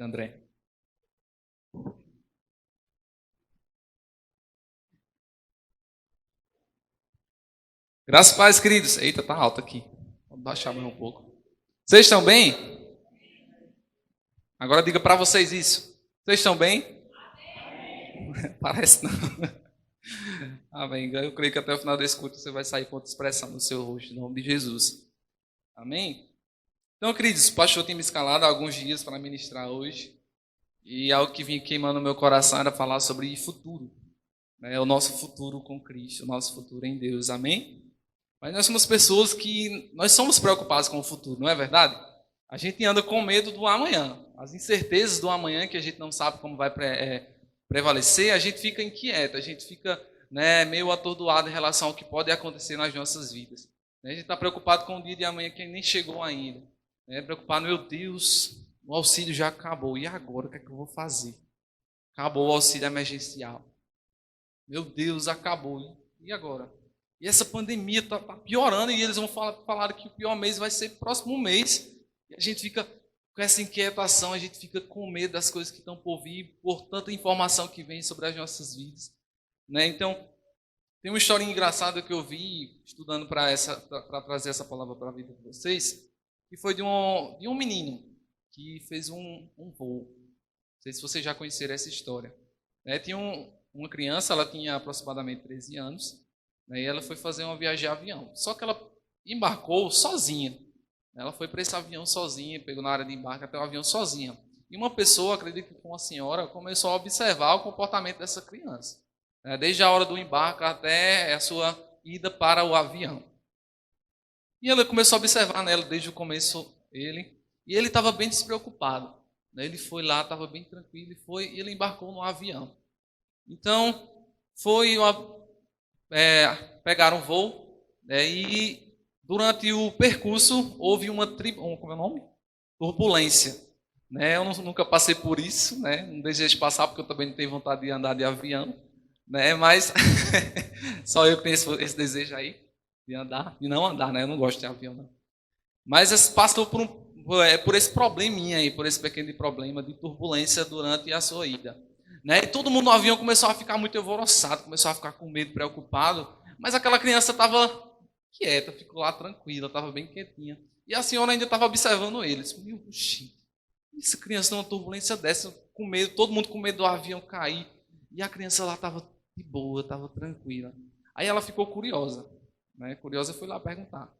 André. Graças a paz, queridos. Eita, tá alto aqui. Vou baixar mais um pouco. Vocês estão bem? Agora diga para vocês isso. Vocês estão bem? Parece não. Amém. Eu creio que até o final desse culto você vai sair com outra expressão no seu rosto, em nome de Jesus. Amém? Então, queridos, o pastor tem me escalado há alguns dias para ministrar hoje. E algo que vinha queimando no meu coração era falar sobre futuro. Né? O nosso futuro com Cristo, o nosso futuro em Deus. Amém? Mas nós somos pessoas que nós somos preocupados com o futuro, não é verdade? A gente anda com medo do amanhã. As incertezas do amanhã que a gente não sabe como vai prevalecer, a gente fica inquieto, a gente fica meio atordoado em relação ao que pode acontecer nas nossas vidas. A gente está preocupado com o dia de amanhã que nem chegou ainda. Preocupado, meu Deus, o auxílio já acabou. E agora, o que é que eu vou fazer? Acabou o auxílio emergencial. Meu Deus, acabou. E agora? E essa pandemia está piorando e eles vão falar que o pior mês vai ser o próximo mês. E a gente fica com essa inquietação, a gente fica com medo das coisas que estão por vir, por tanta informação que vem sobre as nossas vidas. Então, tem uma história engraçada que eu vi estudando para trazer essa palavra para a vida de vocês, que foi de um menino que fez um voo. Não sei se vocês já conheceram essa história. Tinha uma criança, ela tinha aproximadamente 13 anos, e ela foi fazer uma viagem de avião. Só que ela embarcou sozinha. Ela foi para esse avião sozinha, pegou na área de embarque até o avião sozinha. E uma pessoa, acredito que uma senhora, começou a observar o comportamento dessa criança. Desde a hora do embarque até a sua ida para o avião. E ela começou a observar nela desde o começo e ele estava bem despreocupado. Ele foi lá, estava bem tranquilo e ele embarcou no avião. Então, pegaram um voo e durante o percurso houve como é o nome? Turbulência. Eu nunca passei por isso, não desejo passar porque eu também não tenho vontade de andar de avião, mas só eu que tenho esse desejo aí de não andar, eu não gosto de avião, não. Mas passou por esse probleminha aí, por esse pequeno problema de turbulência durante a sua ida. E todo mundo no avião começou a ficar muito alvoroçado, começou a ficar com medo, preocupado, mas aquela criança estava quieta, ficou lá tranquila, estava bem quietinha. E a senhora ainda estava observando eles. Meu, essa criança numa turbulência dessa, com medo, todo mundo com medo do avião cair. E a criança lá estava de boa, estava tranquila. Aí ela ficou curiosa. Curiosa, foi lá perguntar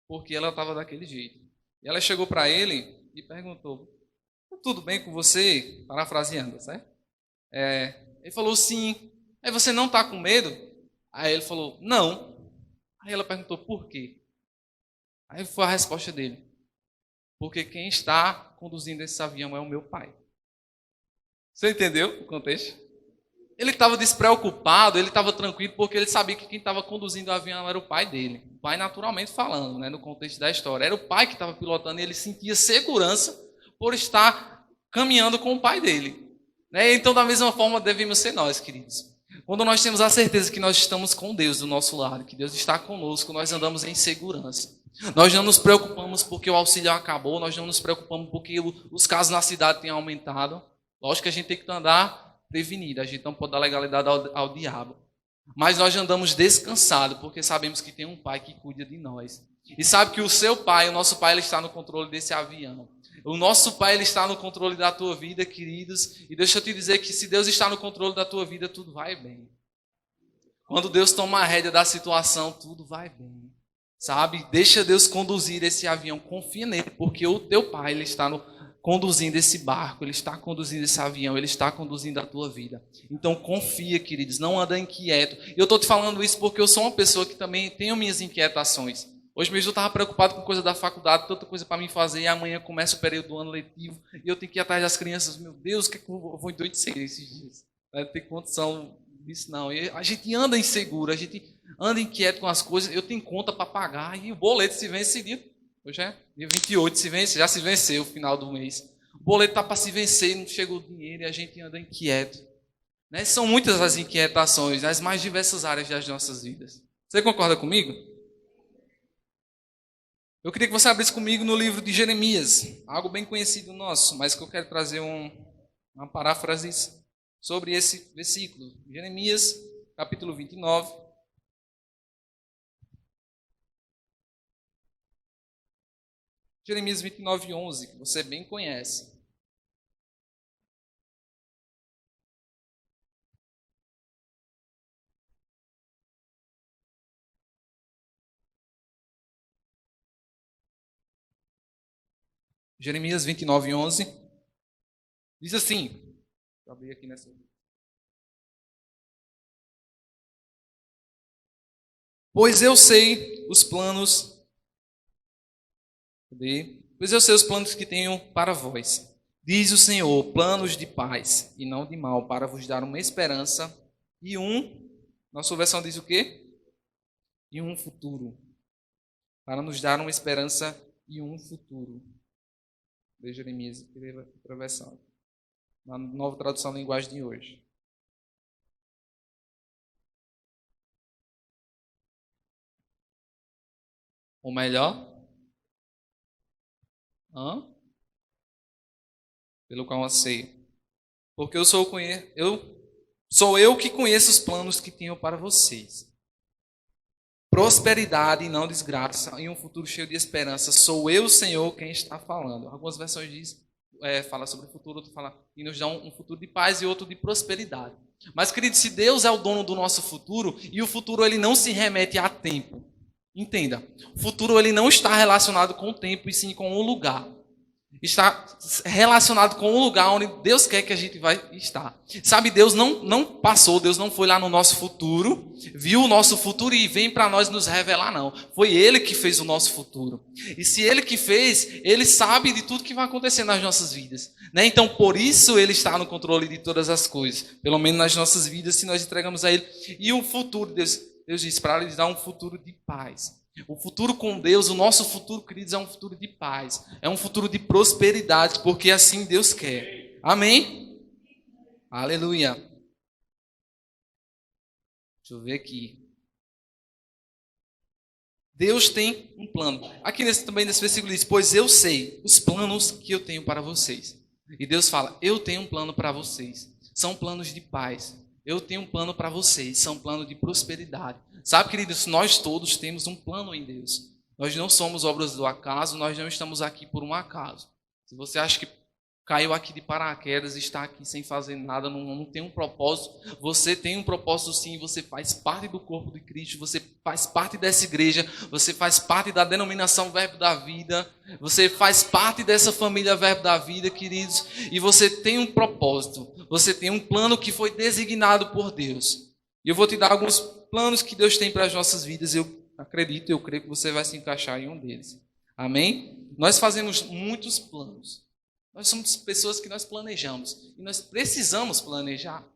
por que ela estava daquele jeito. E ela chegou para ele e perguntou: tudo bem com você? Parafraseando, certo? Ele falou sim. Aí você não está com medo? Aí ele falou: não. Aí ela perguntou por quê? Aí foi a resposta dele: porque quem está conduzindo esse avião é o meu pai. Você entendeu o contexto? Ele estava despreocupado, ele estava tranquilo, porque ele sabia que quem estava conduzindo o avião era o pai dele. O pai, naturalmente falando, no contexto da história. Era o pai que estava pilotando e ele sentia segurança por estar caminhando com o pai dele. Então, da mesma forma, devemos ser nós, queridos. Quando nós temos a certeza que nós estamos com Deus do nosso lado, que Deus está conosco, nós andamos em segurança. Nós não nos preocupamos porque o auxílio acabou, nós não nos preocupamos porque os casos na cidade têm aumentado. Lógico que a gente tem que andar prevenido, a gente não pode dar legalidade ao diabo. Mas nós andamos descansados porque sabemos que tem um pai que cuida de nós. E sabe que o seu pai, o nosso pai, ele está no controle desse avião. O nosso pai, ele está no controle da tua vida, queridos. E deixa eu te dizer que se Deus está no controle da tua vida, tudo vai bem. Quando Deus toma a rédea da situação, tudo vai bem. Sabe? Deixa Deus conduzir esse avião, confia nele, porque o teu pai, ele está conduzindo esse barco, ele está conduzindo esse avião, ele está conduzindo a tua vida. Então confia, queridos, não anda inquieto. E eu estou te falando isso porque eu sou uma pessoa que também tenho minhas inquietações. Hoje mesmo eu estava preocupado com coisa da faculdade, tanta coisa para mim fazer, e amanhã começa o período do ano letivo, e eu tenho que ir atrás das crianças. Meu Deus, o que é que eu vou endoidecer esses dias? Não tem condição disso, não. E a gente anda inseguro, a gente anda inquieto com as coisas, eu tenho conta para pagar, e o boleto se vence esse dia. Hoje é dia 28, já se venceu o final do mês. O boleto está para se vencer, não chegou o dinheiro e a gente anda inquieto. São muitas as inquietações, nas mais diversas áreas das nossas vidas. Você concorda comigo? Eu queria que você abrisse comigo no livro de Jeremias, algo bem conhecido nosso, mas que eu quero trazer uma paráfrase sobre esse versículo. Jeremias, capítulo 29. Jeremias 29, 11, que você bem conhece. Jeremias 29, 11. Diz assim. Deixa eu abrir aqui nessa. Pois eu sei os planos. Pois eu sei os planos que tenho para vós. Diz o Senhor, planos de paz e não de mal, para vos dar uma esperança e nossa versão diz o quê? E um futuro. Para nos dar uma esperança e um futuro. De Jeremias, outra versão. Na nova tradução da linguagem de hoje. Ou melhor? Pelo qual anseio. Porque eu sou eu que conheço os planos que tenho para vocês. Prosperidade e não desgraça, e um futuro cheio de esperança. Sou eu, Senhor, quem está falando. Algumas versões fala sobre o futuro, outro fala e nos dá um futuro de paz e outro de prosperidade. Mas, querido, se Deus é o dono do nosso futuro, e o futuro ele não se remete a tempo. Entenda, o futuro ele não está relacionado com o tempo, e sim com o lugar. Está relacionado com o lugar onde Deus quer que a gente vai estar. Sabe, Deus não passou, Deus não foi lá no nosso futuro, viu o nosso futuro e vem para nós nos revelar, não. Foi Ele que fez o nosso futuro. E se Ele que fez, Ele sabe de tudo que vai acontecer nas nossas vidas. Né? Então, por isso Ele está no controle de todas as coisas. Pelo menos nas nossas vidas, se nós entregamos a Ele. E o futuro, Deus disse para Ele dar um futuro de paz. O futuro com Deus, o nosso futuro, queridos, é um futuro de paz. É um futuro de prosperidade, porque assim Deus quer. Amém? Aleluia. Deixa eu ver aqui. Deus tem um plano. Aqui também nesse versículo diz, pois eu sei os planos que eu tenho para vocês. E Deus fala, eu tenho um plano para vocês. São planos de paz. Eu tenho um plano para vocês. São planos de prosperidade. Sabe, queridos, nós todos temos um plano em Deus. Nós não somos obras do acaso, nós não estamos aqui por um acaso. Se você acha que caiu aqui de paraquedas e está aqui sem fazer nada, não tem um propósito, você tem um propósito sim, você faz parte do corpo de Cristo, você faz parte dessa igreja, você faz parte da denominação Verbo da Vida, você faz parte dessa família Verbo da Vida, queridos, e você tem um propósito, você tem um plano que foi designado por Deus. E eu vou te dar alguns planos que Deus tem para as nossas vidas. Eu acredito, eu creio que você vai se encaixar em um deles. Amém? Nós fazemos muitos planos. Nós somos pessoas que nós planejamos. E nós precisamos planejar.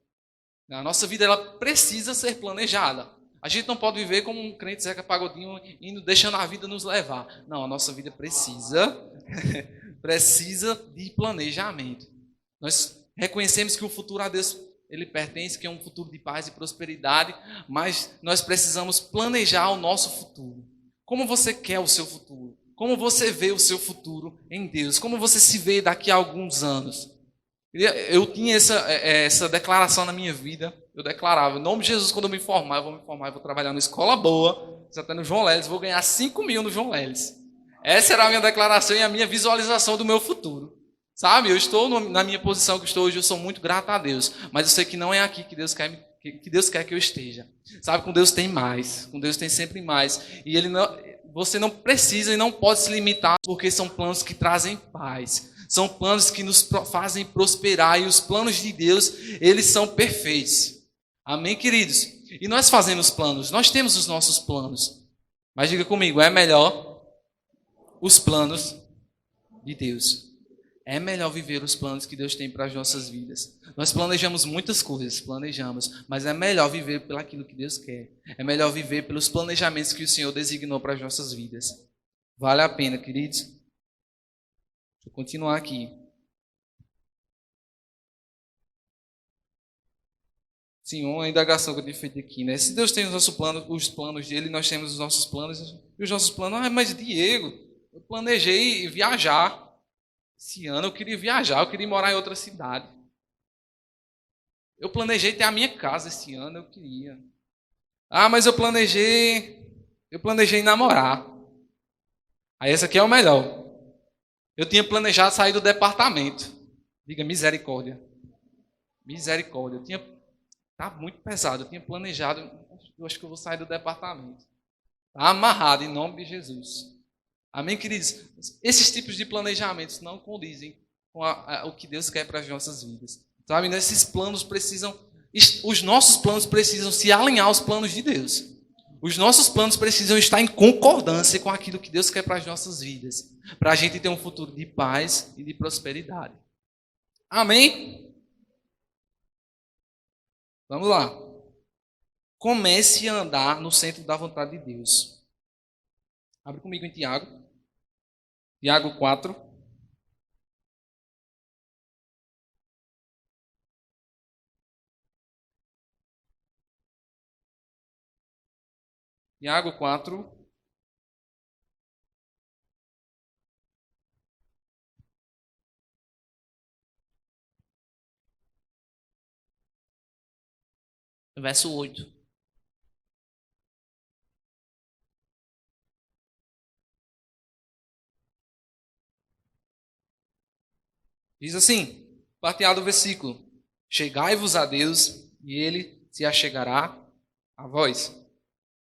A nossa vida ela precisa ser planejada. A gente não pode viver como um crente Zeca Pagodinho, indo, deixando a vida nos levar. Não, a nossa vida precisa de planejamento. Nós reconhecemos que o futuro a Deus ele pertence, que é um futuro de paz e prosperidade, mas nós precisamos planejar o nosso futuro. Como você quer o seu futuro? Como você vê o seu futuro em Deus? Como você se vê daqui a alguns anos? Eu tinha essa declaração na minha vida. Eu declarava, em nome de Jesus, quando eu me formar, eu vou trabalhar numa escola boa, até no João Leles, vou ganhar 5 mil no João Leles. Essa era a minha declaração e a minha visualização do meu futuro. Sabe, eu estou na minha posição que estou hoje, eu sou muito grato a Deus. Mas eu sei que não é aqui que Deus quer que eu esteja. Sabe, com Deus tem mais. Com Deus tem sempre mais. E você não precisa e não pode se limitar, porque são planos que trazem paz. São planos que nos fazem prosperar. E os planos de Deus, eles são perfeitos. Amém, queridos? E nós fazemos planos. Nós temos os nossos planos. Mas diga comigo, é melhor os planos de Deus. É melhor viver os planos que Deus tem para as nossas vidas. Nós planejamos muitas coisas, mas é melhor viver pelo aquilo que Deus quer. É melhor viver pelos planejamentos que o Senhor designou para as nossas vidas. Vale a pena, queridos? Deixa eu continuar aqui. Sim, uma indagação que eu tenho feito aqui, né? Se Deus tem os planos dele, nós temos os nossos planos. E os nossos planos, mas Diego, Eu planejei viajar. Esse ano eu queria viajar, eu queria morar em outra cidade. Eu planejei ter a minha casa esse ano, eu queria. Ah, mas eu planejei namorar. Aí esse aqui é o melhor. Eu tinha planejado sair do departamento. Diga misericórdia. Misericórdia. Tá muito pesado. Eu tinha planejado, eu acho que eu vou sair do departamento. Tá amarrado em nome de Jesus. Amém, queridos? Esses tipos de planejamentos não condizem com o que Deus quer para as nossas vidas. Sabe, esses planos os nossos planos precisam se alinhar aos planos de Deus. Os nossos planos precisam estar em concordância com aquilo que Deus quer para as nossas vidas. Para a gente ter um futuro de paz e de prosperidade. Amém? Vamos lá. Comece a andar no centro da vontade de Deus. Abre comigo em Tiago. Tiago 4. Tiago 4. Verso 8. Diz assim, parteado o versículo: chegai-vos a Deus, e Ele se achegará a vós.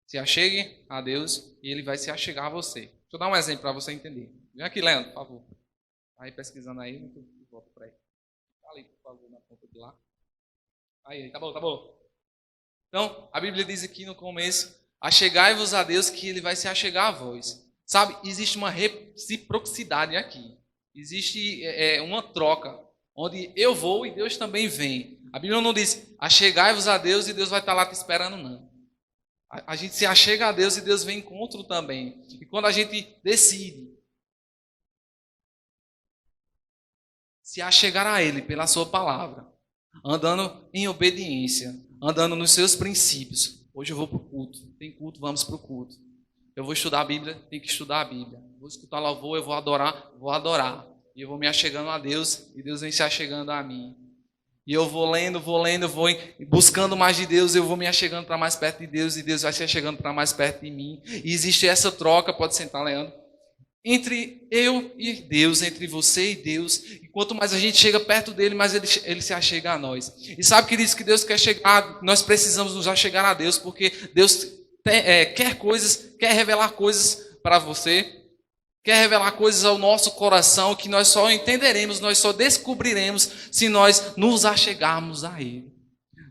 Se achegue a Deus, e Ele vai se achegar a você. Deixa eu dar um exemplo para você entender. Vem aqui, Leandro, por favor. Aí pesquisando aí, eu volto para aí. Tá ali, por favor, na ponta de lá. Aí, tá bom, tá bom. Então, a Bíblia diz aqui no começo: achegai-vos a Deus, que Ele vai se achegar a vós. Sabe, existe uma reciprocidade aqui. Existe uma troca, onde eu vou e Deus também vem. A Bíblia não diz, achegai-vos a Deus e Deus vai estar lá te esperando, não. A gente se achega a Deus e Deus vem encontro também. E quando a gente decide se achegar a Ele pela sua palavra, andando em obediência, andando nos seus princípios. Hoje eu vou para o culto. Tem culto, vamos para o culto. Eu vou estudar a Bíblia, tem que estudar a Bíblia. Vou escutar louvor, eu vou adorar. E eu vou me achegando a Deus, e Deus vem se achegando a mim. E eu vou lendo, vou buscando mais de Deus, eu vou me achegando para mais perto de Deus, e Deus vai se achegando para mais perto de mim. E existe essa troca, pode sentar, Leandro, entre eu e Deus, entre você e Deus. E quanto mais a gente chega perto dele, mais ele se achega a nós. E sabe que diz que Deus quer chegar, nós precisamos nos achegar a Deus, porque Deus quer revelar coisas para você, quer revelar coisas ao nosso coração que nós só entenderemos, nós só descobriremos se nós nos achegarmos a Ele.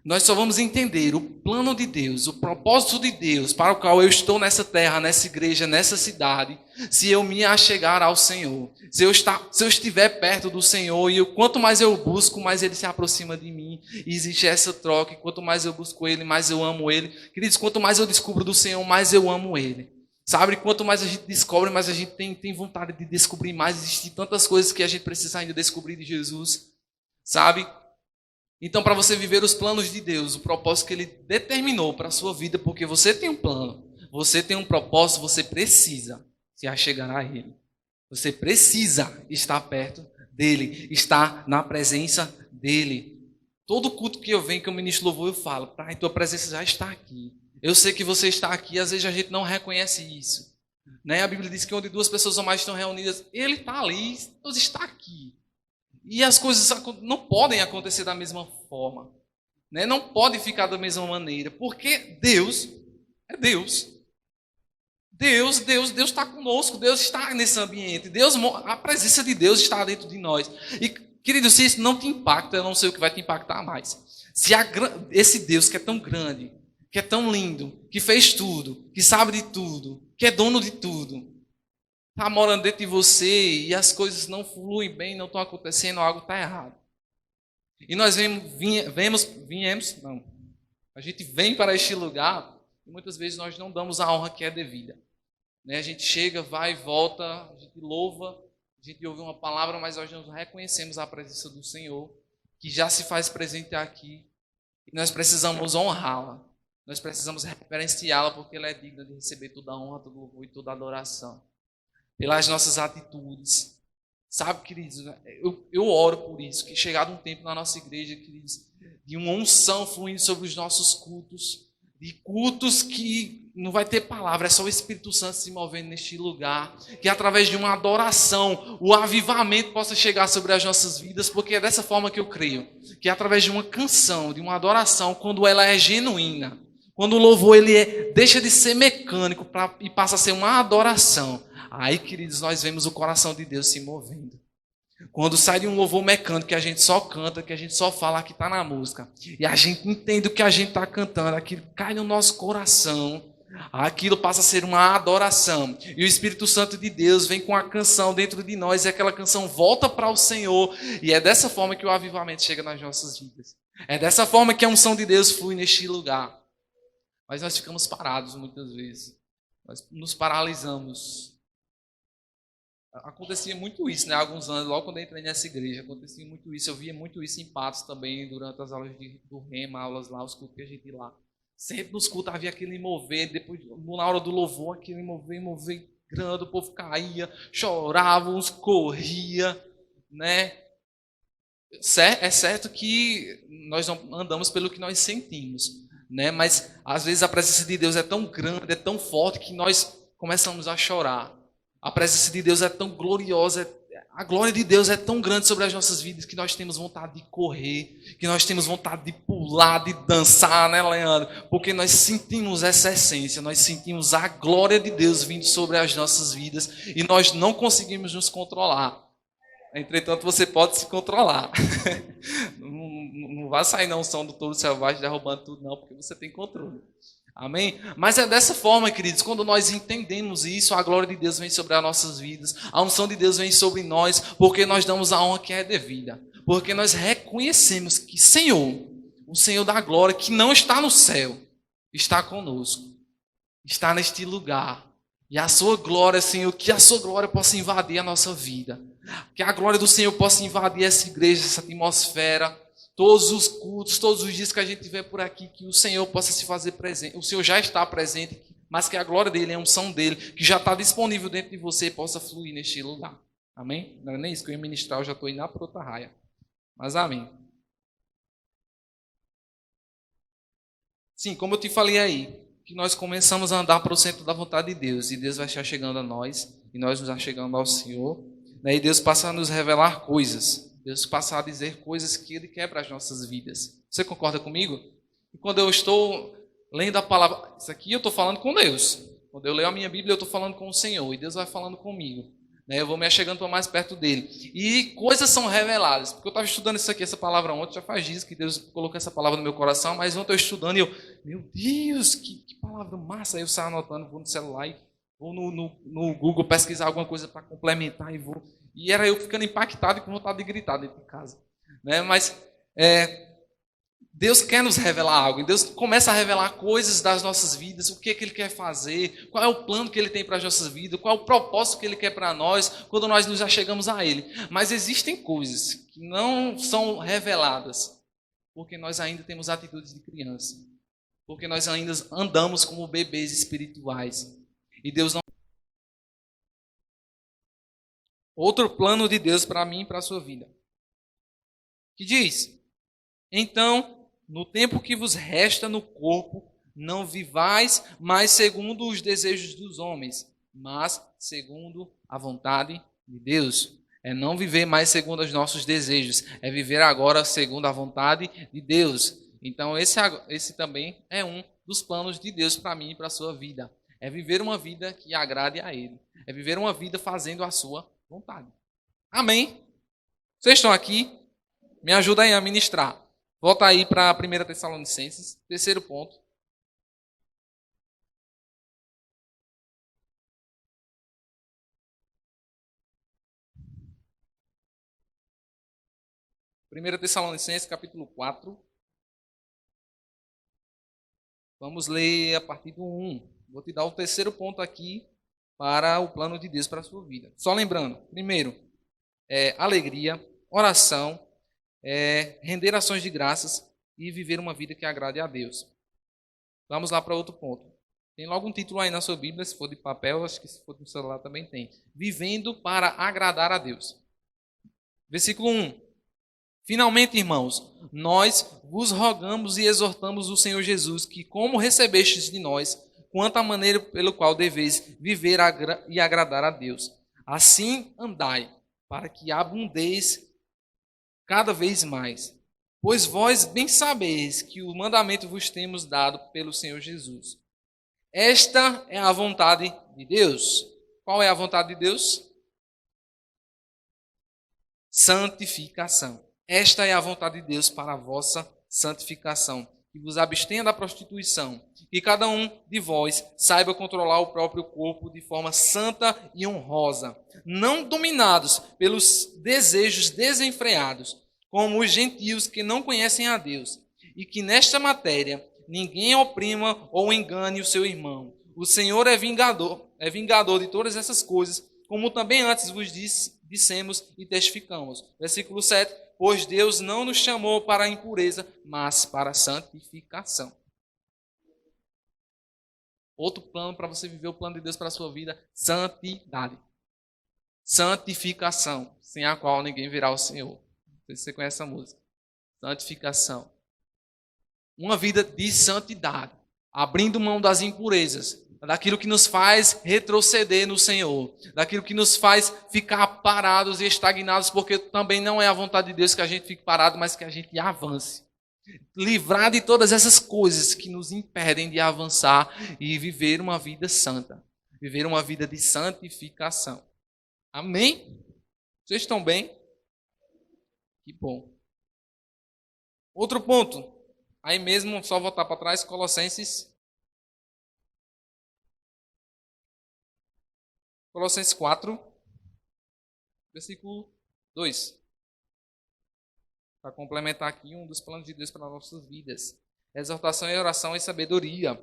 Nós só vamos entender o plano de Deus, o propósito de Deus para o qual eu estou nessa terra, nessa igreja, nessa cidade, se eu me achegar ao Senhor. Se eu estiver perto do Senhor e quanto mais eu busco, mais Ele se aproxima de mim. E existe essa troca, e quanto mais eu busco Ele, mais eu amo Ele. Queridos, quanto mais eu descubro do Senhor, mais eu amo Ele. Sabe, quanto mais a gente descobre, mais a gente tem vontade de descobrir mais. Existem tantas coisas que a gente precisa ainda descobrir de Jesus. Sabe? Então, para você viver os planos de Deus, o propósito que Ele determinou para a sua vida, porque você tem um plano, você tem um propósito, você precisa se achegar a Ele. Você precisa estar perto dEle, estar na presença dEle. Todo culto que eu venho, que eu ministro louvor, eu falo, Pai, Tua presença já está aqui. Eu sei que você está aqui, às vezes a gente não reconhece isso. Né? A Bíblia diz que onde duas pessoas ou mais estão reunidas, Ele está ali, Deus está aqui. E as coisas não podem acontecer da mesma forma. Né? Não pode ficar da mesma maneira. Porque Deus é Deus. Deus está conosco. Deus está nesse ambiente. A presença de Deus está dentro de nós. E, querido, se isso não te impacta, eu não sei o que vai te impactar mais. Se esse Deus que é tão grande, que é tão lindo, que fez tudo, que sabe de tudo, que é dono de tudo, está morando dentro de você e as coisas não fluem bem, não estão acontecendo, algo está errado. E nós a gente vem para este lugar e muitas vezes nós não damos a honra que é devida. Né? A gente chega, vai e volta, a gente louva, a gente ouve uma palavra, mas nós não reconhecemos a presença do Senhor, que já se faz presente aqui. E nós precisamos honrá-la. Nós precisamos reverenciá-la porque ela é digna de receber toda a honra, todo o louvor e toda a adoração. pelas nossas atitudes. Sabe, queridos, eu oro por isso, que chegado um tempo na nossa igreja, queridos, de uma unção fluindo sobre os nossos cultos, de cultos que não vai ter palavra, é só o Espírito Santo se movendo neste lugar, que através de uma adoração, o avivamento possa chegar sobre as nossas vidas, porque é dessa forma que eu creio, que através de uma canção, de uma adoração, quando ela é genuína, quando o louvor deixa de ser mecânico e passa a ser uma adoração, aí, queridos, nós vemos o coração de Deus se movendo. Quando sai de um louvor mecânico que a gente só canta, que a gente só fala que está na música, e a gente entende o que a gente está cantando, aquilo cai no nosso coração, aquilo passa a ser uma adoração. E o Espírito Santo de Deus vem com a canção dentro de nós, e aquela canção volta para o Senhor, e é dessa forma que o avivamento chega nas nossas vidas. É dessa forma que a unção de Deus flui neste lugar. Mas nós ficamos parados muitas vezes. Nós nos paralisamos. Acontecia muito isso, né? Há alguns anos, logo quando eu entrei nessa igreja, acontecia muito isso. Eu via muito isso em Patos também, durante as aulas do Rema, aulas lá, os cultos que a gente ia lá. Sempre nos cultos havia aquele mover, depois, na hora do louvor, aquele mover grande, o povo caía, chorava, uns corria, né? É certo que nós não andamos pelo que nós sentimos, né? Mas às vezes a presença de Deus é tão grande, é tão forte, que nós começamos a chorar. A presença de Deus é tão gloriosa, a glória de Deus é tão grande sobre as nossas vidas que nós temos vontade de correr, que nós temos vontade de pular, de dançar, né, Leandro? Porque nós sentimos essa essência, nós sentimos a glória de Deus vindo sobre as nossas vidas e nós não conseguimos nos controlar. Entretanto, você pode se controlar. Não vai sair não, som do touro selvagem derrubando tudo, não, porque você tem controle. Amém? Mas é dessa forma, queridos, quando nós entendemos isso, a glória de Deus vem sobre as nossas vidas, a unção de Deus vem sobre nós, porque nós damos a honra que é devida, porque nós reconhecemos que Senhor, o Senhor da glória, que não está no céu, está conosco, está neste lugar, e a sua glória, Senhor, que a sua glória possa invadir a nossa vida, que a glória do Senhor possa invadir essa igreja, essa atmosfera, todos os cultos, todos os dias que a gente tiver por aqui, que o Senhor possa se fazer presente. O Senhor já está presente, mas que a glória dele, a unção dele, que já está disponível dentro de você, possa fluir neste lugar. Amém? Não é nem isso que eu ia ministrar, eu já estou indo lá para outra raia. Mas amém. Sim, como eu te falei aí, que nós começamos a andar para o centro da vontade de Deus, e Deus vai estar chegando a nós, e nós nos chegando ao Senhor, né? E Deus passa a nos revelar coisas. Deus passa a dizer coisas que Ele quer para as nossas vidas. Você concorda comigo? E quando eu estou lendo a palavra, isso aqui eu estou falando com Deus. Quando eu leio a minha Bíblia, eu estou falando com o Senhor. E Deus vai falando comigo. Né? Eu vou me achegando para mais perto dEle. E coisas são reveladas. Porque eu estava estudando isso aqui, essa palavra ontem. Já faz dias que Deus colocou essa palavra no meu coração. Mas ontem eu estudando e eu, meu Deus, que palavra massa. Aí eu saio anotando, vou no celular e vou no Google pesquisar alguma coisa para complementar e vou... E era eu ficando impactado e com vontade de gritar dentro de casa. Né? Mas Deus quer nos revelar algo. E Deus começa a revelar coisas das nossas vidas. O que é que Ele quer fazer. Qual é o plano que Ele tem para as nossas vidas. Qual é o propósito que Ele quer para nós. Quando nós nos achegamos a Ele. Mas existem coisas que não são reveladas. Porque nós ainda temos atitudes de criança. Porque nós ainda andamos como bebês espirituais. E Deus não... Outro plano de Deus para mim e para a sua vida. Que diz: então, no tempo que vos resta no corpo, não vivais mais segundo os desejos dos homens, mas segundo a vontade de Deus. É não viver mais segundo os nossos desejos, é viver agora segundo a vontade de Deus. Então, esse também é um dos planos de Deus para mim e para a sua vida. É viver uma vida que agrade a Ele. É viver uma vida fazendo a sua vontade. Amém? Vocês estão aqui? Me ajuda aí a ministrar. Volta aí para 1 Tessalonicenses, terceiro ponto. Primeira Tessalonicenses, capítulo 4. Vamos ler a partir do 1. Vou te dar o terceiro ponto aqui para o plano de Deus para a sua vida. Só lembrando, primeiro, alegria, oração, render ações de graças e viver uma vida que agrade a Deus. Vamos lá para outro ponto. Tem logo um título aí na sua Bíblia, se for de papel, acho que se for no celular também tem. Vivendo para agradar a Deus. Versículo 1. Finalmente, irmãos, nós vos rogamos e exortamos o Senhor Jesus que, como recebestes de nós, quanto à maneira pelo qual deveis viver e agradar a Deus, assim andai, para que abundeis cada vez mais. Pois vós bem sabeis que o mandamento vos temos dado pelo Senhor Jesus. Esta é a vontade de Deus. Qual é a vontade de Deus? Santificação. Esta é a vontade de Deus para a vossa santificação. Que vos abstenha da prostituição. Que cada um de vós saiba controlar o próprio corpo de forma santa e honrosa, não dominados pelos desejos desenfreados, como os gentios que não conhecem a Deus, e que nesta matéria ninguém oprima ou engane o seu irmão. O Senhor é vingador de todas essas coisas, como também antes vos dissemos e testificamos. Versículo 7. Pois Deus não nos chamou para a impureza, mas para a santificação. Outro plano para você viver o plano de Deus para a sua vida: santidade. Santificação, sem a qual ninguém verá o Senhor. Não sei se você conhece essa música. Santificação. Uma vida de santidade, abrindo mão das impurezas, daquilo que nos faz retroceder no Senhor, daquilo que nos faz ficar parados e estagnados, porque também não é a vontade de Deus que a gente fique parado, mas que a gente avance. Livrar de todas essas coisas que nos impedem de avançar e viver uma vida santa, viver uma vida de santificação. Amém? Vocês estão bem? Que bom. Outro ponto. Aí mesmo, só voltar para trás, Colossenses 4, versículo 2. Para complementar aqui um dos planos de Deus para as nossas vidas. Exortação e oração e sabedoria.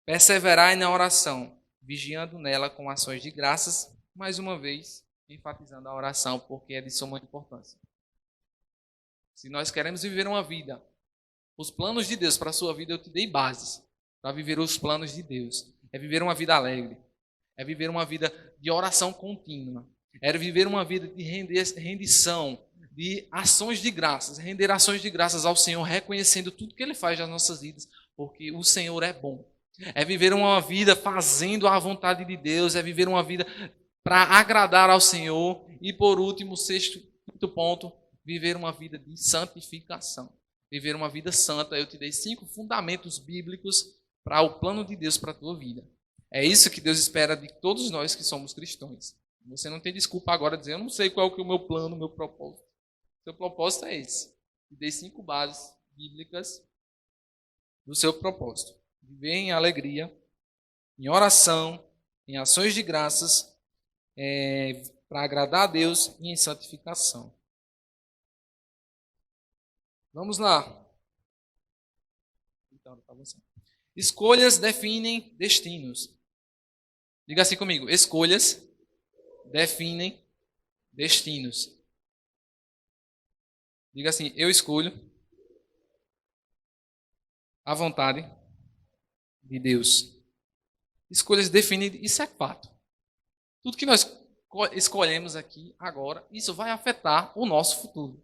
Perseverai na oração, vigiando nela com ações de graças, mais uma vez, enfatizando a oração, porque é de suma importância. Se nós queremos viver uma vida, os planos de Deus para a sua vida, eu te dei bases para viver os planos de Deus. É viver uma vida alegre. É viver uma vida de oração contínua. É viver uma vida de rendição, de ações de graças. Render ações de graças ao Senhor, reconhecendo tudo que Ele faz nas nossas vidas, porque o Senhor é bom. É viver uma vida fazendo a vontade de Deus. É viver uma vida para agradar ao Senhor. E por último, quinto ponto, viver uma vida de santificação. Viver uma vida santa. Eu te dei 5 fundamentos bíblicos para o plano de Deus para a tua vida. É isso que Deus espera de todos nós que somos cristãos. Você não tem desculpa agora de dizer, eu não sei qual que é o meu plano, o meu propósito. Seu propósito é esse. Eu dei 5 bases bíblicas do seu propósito. Viver em alegria, em oração, em ações de graças, para agradar a Deus e em santificação. Vamos lá. Então, tá bom. Escolhas definem destinos. Diga assim comigo. Escolhas definem destinos. Diga assim, eu escolho a vontade de Deus. Escolhas definem, isso é fato. Tudo que nós escolhemos aqui agora, isso vai afetar o nosso futuro.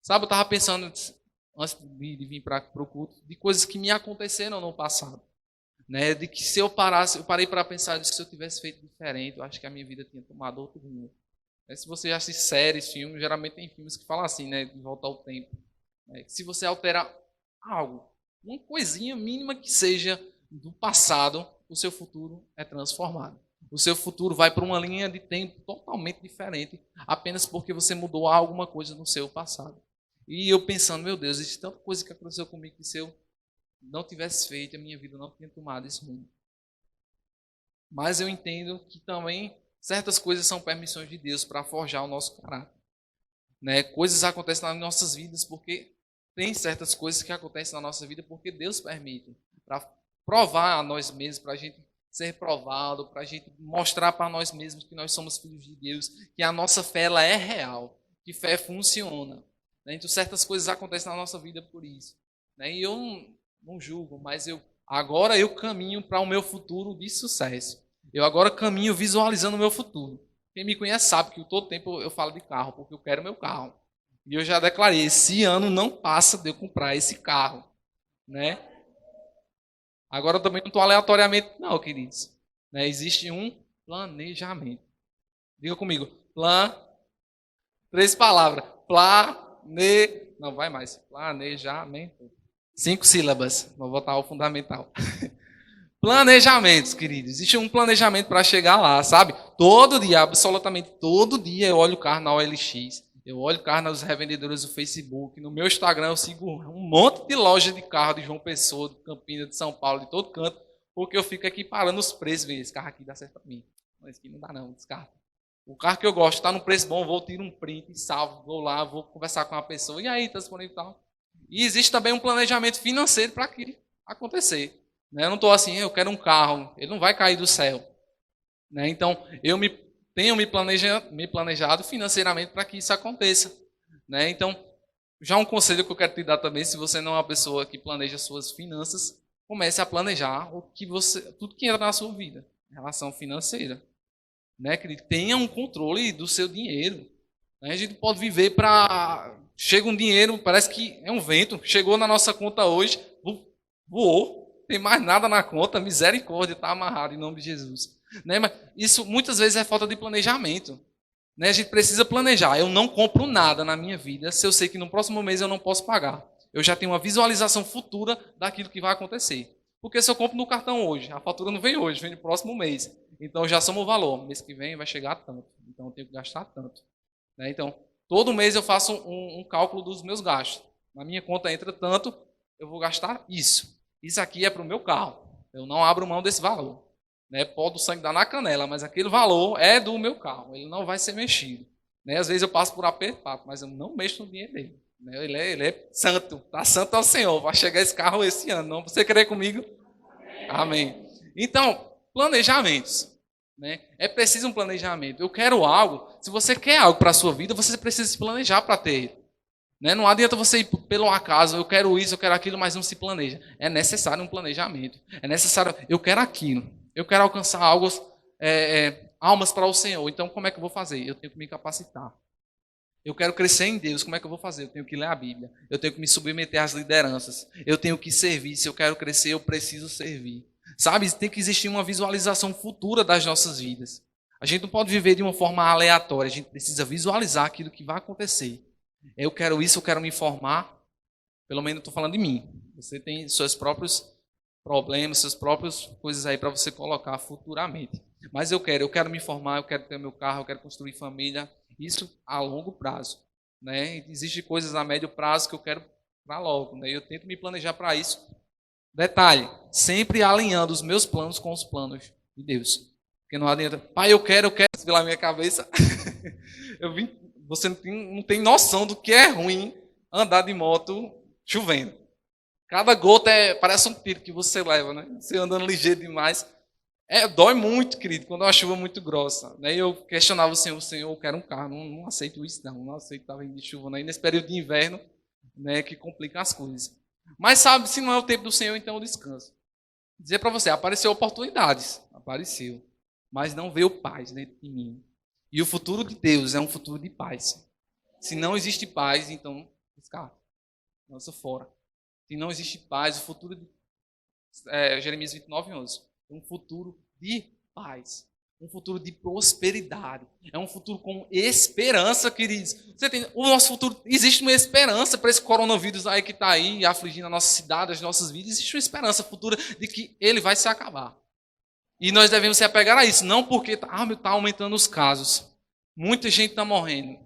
Sabe, eu estava pensando, antes de vir para o culto, de coisas que me aconteceram no passado. Né? De que se eu parei para pensar que se eu tivesse feito diferente, eu acho que a minha vida tinha tomado outro rumo. Se você assiste séries, filmes, geralmente tem filmes que falam assim, né, de volta ao tempo. Se você alterar algo, uma coisinha mínima que seja do passado, o seu futuro é transformado. O seu futuro vai para uma linha de tempo totalmente diferente, apenas porque você mudou alguma coisa no seu passado. E eu pensando, meu Deus, existe tanta coisa que aconteceu comigo que se eu não tivesse feito, a minha vida não tinha tomado esse rumo. Mas eu entendo que também certas coisas são permissões de Deus para forjar o nosso caráter. Né? Coisas acontecem nas nossas vidas porque tem certas coisas que acontecem na nossa vida porque Deus permite. Para provar a nós mesmos, para a gente ser provado, para a gente mostrar para nós mesmos que nós somos filhos de Deus, que a nossa fé ela é real, que fé funciona. Né? Então certas coisas acontecem na nossa vida por isso. Né? E eu não julgo, mas eu Agora eu caminho para o meu futuro de sucesso. Eu agora caminho visualizando o meu futuro. Quem me conhece sabe que todo tempo eu falo de carro, porque eu quero meu carro. E eu já declarei, esse ano não passa de eu comprar esse carro, né? Agora eu também não estou aleatoriamente, não, queridos. Né? Existe um planejamento. Diga comigo, três palavras, não vai mais, planejamento. 5 sílabas, vou botar o fundamental. Planejamentos, queridos. Existe um planejamento para chegar lá, sabe? Todo dia, absolutamente todo dia, eu olho o carro na OLX. Eu olho o carro nas revendedoras do Facebook. No meu Instagram eu sigo um monte de loja de carro de João Pessoa, de Campinas, de São Paulo, de todo canto, porque eu fico aqui parando os preços. Esse carro aqui dá certo para mim. Esse aqui não dá não, descarta. O carro que eu gosto está no preço bom, vou tirar um print, salvo, vou lá, vou conversar com a pessoa. E aí, está disponível e tal. E existe também um planejamento financeiro para aquilo acontecer. Eu não estou assim, eu quero um carro, ele não vai cair do céu. Então, eu tenho me planejado financeiramente para que isso aconteça. Então, já um conselho que eu quero te dar também, se você não é uma pessoa que planeja suas finanças, comece a planejar tudo que entra na sua vida, em relação financeira. Querido? Tenha um controle do seu dinheiro. A gente pode viver para... Chega um dinheiro, parece que é um vento, chegou na nossa conta hoje, voou. Tem mais nada na conta, misericórdia, está amarrado em nome de Jesus. Mas isso muitas vezes é falta de planejamento. A gente precisa planejar. Eu não compro nada na minha vida se eu sei que no próximo mês eu não posso pagar. Eu já tenho uma visualização futura daquilo que vai acontecer. Porque se eu compro no cartão hoje, a fatura não vem hoje, vem no próximo mês. Então já somo o valor. Mês que vem vai chegar tanto. Então eu tenho que gastar tanto. Então, todo mês eu faço um cálculo dos meus gastos. Na minha conta entra tanto, eu vou gastar isso. Isso aqui é para o meu carro. Eu não abro mão desse valor. Pode o sangue dar na canela, mas aquele valor é do meu carro. Ele não vai ser mexido. Às vezes eu passo por aperto, mas eu não mexo no dinheiro dele. Ele é santo. Está santo ao Senhor. Vai chegar esse carro esse ano. Não? Você crê comigo? Amém. Então, planejamentos. É preciso um planejamento. Eu quero algo. Se você quer algo para a sua vida, você precisa se planejar para ter. Não adianta você ir pelo acaso, eu quero isso, eu quero aquilo, mas não se planeja. É necessário um planejamento. É necessário, eu quero aquilo. Eu quero alcançar almas para o Senhor. Então, como é que eu vou fazer? Eu tenho que me capacitar. Eu quero crescer em Deus. Como é que eu vou fazer? Eu tenho que ler a Bíblia. Eu tenho que me submeter às lideranças. Eu tenho que servir. Se eu quero crescer, eu preciso servir. Sabe? Tem que existir uma visualização futura das nossas vidas. A gente não pode viver de uma forma aleatória. A gente precisa visualizar aquilo que vai acontecer. Eu quero isso, eu quero me formar. Pelo menos estou falando de mim. Você tem seus próprios problemas, suas próprias coisas aí para você colocar futuramente. Mas eu quero me formar, eu quero ter meu carro, eu quero construir família. Isso a longo prazo. Existem coisas a médio prazo que eu quero para logo. Eu tento me planejar para isso. Detalhe, sempre alinhando os meus planos com os planos de Deus. Porque não adianta, pai, eu quero pela minha cabeça. Você não tem noção do que é ruim andar de moto chovendo. Cada gota parece um tiro que você leva, Você andando ligeiro demais. Dói muito, querido, quando é uma chuva muito grossa. Eu questionava o Senhor, eu quero um carro, não aceito isso, não aceito estar vindo de chuva. Nesse período de inverno, que complica as coisas. Mas sabe, se não é o tempo do Senhor, então eu descanso. Dizer para você, apareceu oportunidades, apareceu, mas não veio paz dentro de mim. E o futuro de Deus é um futuro de paz. Se não existe paz, então descarta. Lança fora. Se não existe paz, o futuro de Jeremias 29:11. É um futuro de paz. Um futuro de prosperidade. É um futuro com esperança, queridos. O nosso futuro, existe uma esperança para esse coronavírus aí que está aí, afligindo a nossa cidade, as nossas vidas. Existe uma esperança futura de que ele vai se acabar. E nós devemos se apegar a isso. Não porque está aumentando os casos. Muita gente está morrendo.